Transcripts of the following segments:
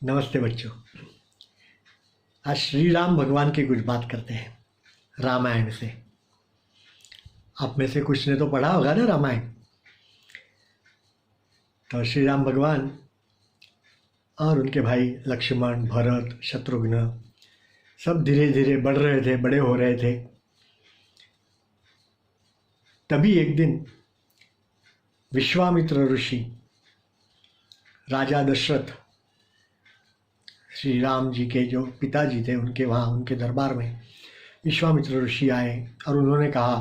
नमस्ते बच्चों। आज श्री राम भगवान की कुछ बात करते हैं रामायण से। आप में से कुछ ने तो पढ़ा होगा ना रामायण। तो श्री राम भगवान और उनके भाई लक्ष्मण, भरत, शत्रुघ्न सब धीरे धीरे बढ़ रहे थे, बड़े हो रहे थे। तभी एक दिन विश्वामित्र ऋषि राजा दशरथ, श्री राम जी के जो पिताजी थे, उनके दरबार में विश्वामित्र ऋषि आए और उन्होंने कहा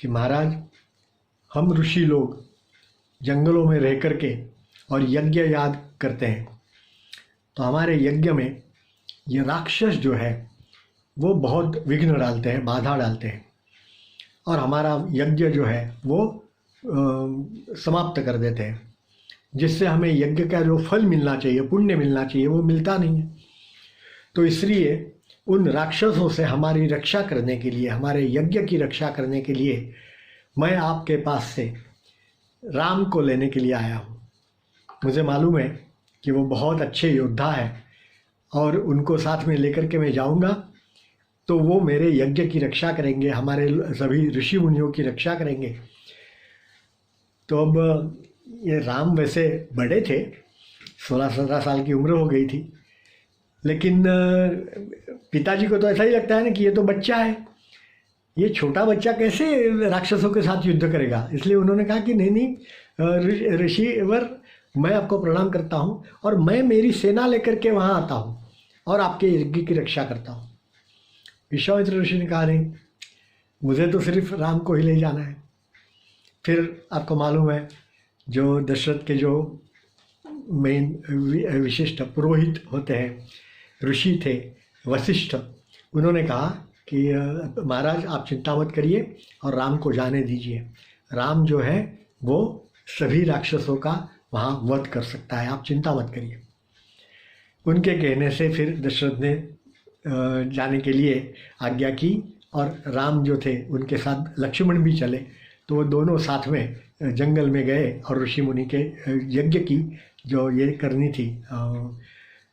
कि महाराज, हम ऋषि लोग जंगलों में रह कर के और यज्ञ याद करते हैं, तो हमारे यज्ञ में ये राक्षस जो है वो बहुत विघ्न डालते हैं, बाधा डालते हैं और हमारा यज्ञ जो है वो समाप्त कर देते हैं, जिससे हमें यज्ञ का जो फल मिलना चाहिए, पुण्य मिलना चाहिए, वो मिलता नहीं है। तो इसलिए उन राक्षसों से हमारी रक्षा करने के लिए, हमारे यज्ञ की रक्षा करने के लिए मैं आपके पास से राम को लेने के लिए आया हूँ। मुझे मालूम है कि वो बहुत अच्छे योद्धा है और उनको साथ में लेकर के मैं जाऊँगा तो वो मेरे यज्ञ की रक्षा करेंगे, हमारे सभी ऋषि मुनियों की रक्षा करेंगे। तो अब ये राम वैसे बड़े थे, 16-17 साल की उम्र हो गई थी, लेकिन पिताजी को तो ऐसा ही लगता है ना कि ये तो बच्चा है, ये छोटा बच्चा कैसे राक्षसों के साथ युद्ध करेगा। इसलिए उन्होंने कहा कि नहीं, ऋषिवर, मैं आपको प्रणाम करता हूँ और मैं मेरी सेना लेकर के वहाँ आता हूँ और आपके यज्ञ की रक्षा करता हूँ। विश्वामित्र ऋषि ने कहा, नहीं, मुझे तो सिर्फ राम को ही ले जाना है। फिर आपको मालूम है, जो दशरथ के जो मेन विशिष्ट पुरोहित होते हैं, ऋषि थे वशिष्ठ, उन्होंने कहा कि महाराज, आप चिंता मत करिए और राम को जाने दीजिए। राम जो है वो सभी राक्षसों का वहाँ वध कर सकता है, आप चिंता मत करिए। उनके कहने से फिर दशरथ ने जाने के लिए आज्ञा की और राम जो थे उनके साथ लक्ष्मण भी चले। तो वो दोनों साथ में जंगल में गए और ऋषि मुनि के यज्ञ की जो ये करनी थी,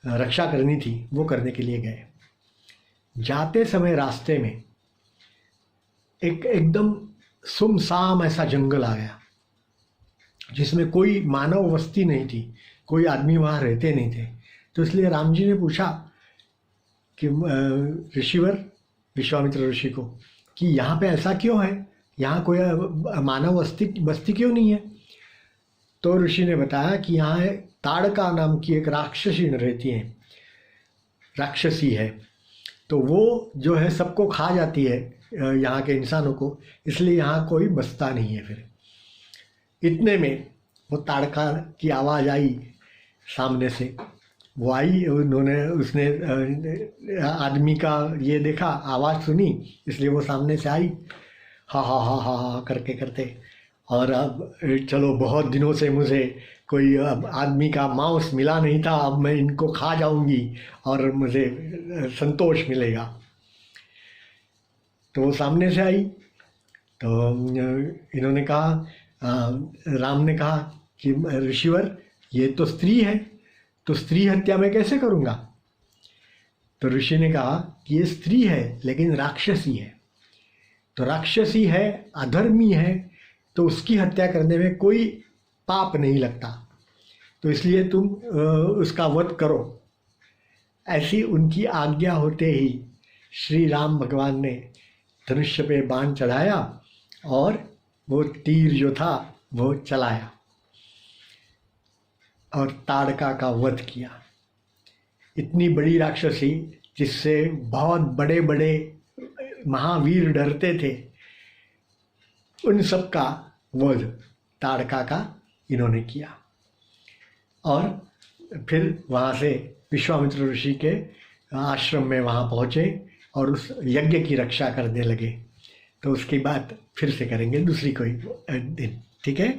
रक्षा करनी थी, वो करने के लिए गए। जाते समय रास्ते में एकदम सुमसाम ऐसा जंगल आ गया जिसमें कोई मानव वस्ती नहीं थी, कोई आदमी वहाँ रहते नहीं थे। तो इसलिए राम जी ने पूछा कि ऋषिवर, विश्वामित्र ऋषि को, कि यहाँ पे ऐसा क्यों है, यहाँ कोई मानव बस्ती क्यों नहीं है। तो ऋषि ने बताया कि यहाँ ताड़का नाम की एक राक्षसी रहती है, राक्षसी है, तो वो जो है सबको खा जाती है, यहाँ के इंसानों को, इसलिए यहाँ कोई बसता नहीं है। फिर इतने में वो ताड़का की आवाज़ आई सामने से। वो आई, उसने आदमी का ये देखा, आवाज़ सुनी, इसलिए वो सामने से आई, हा हा हा हा हा करते, और अब चलो, बहुत दिनों से मुझे कोई आदमी का मांस मिला नहीं था, अब मैं इनको खा जाऊंगी और मुझे संतोष मिलेगा। तो वो सामने से आई। तो इन्होंने कहा, राम ने कहा कि ऋषिवर, ये तो स्त्री है, तो स्त्री हत्या मैं कैसे करूँगा। तो ऋषि ने कहा कि ये स्त्री है लेकिन राक्षसी है, तो राक्षसी है, अधर्मी है, तो उसकी हत्या करने में कोई पाप नहीं लगता, तो इसलिए तुम उसका वध करो। ऐसी उनकी आज्ञा होते ही श्री राम भगवान ने धनुष्य पे बाण चढ़ाया और वो तीर जो था वो चलाया और ताड़का का वध किया। इतनी बड़ी राक्षसी जिससे बहुत बड़े बड़े महावीर डरते थे, उन सब का वध ताड़का का इन्होंने किया। और फिर वहाँ से विश्वामित्र ऋषि के आश्रम में वहाँ पहुँचे और उस यज्ञ की रक्षा करने लगे। तो उसकी बात फिर से करेंगे दूसरी कोई दिन, ठीक है।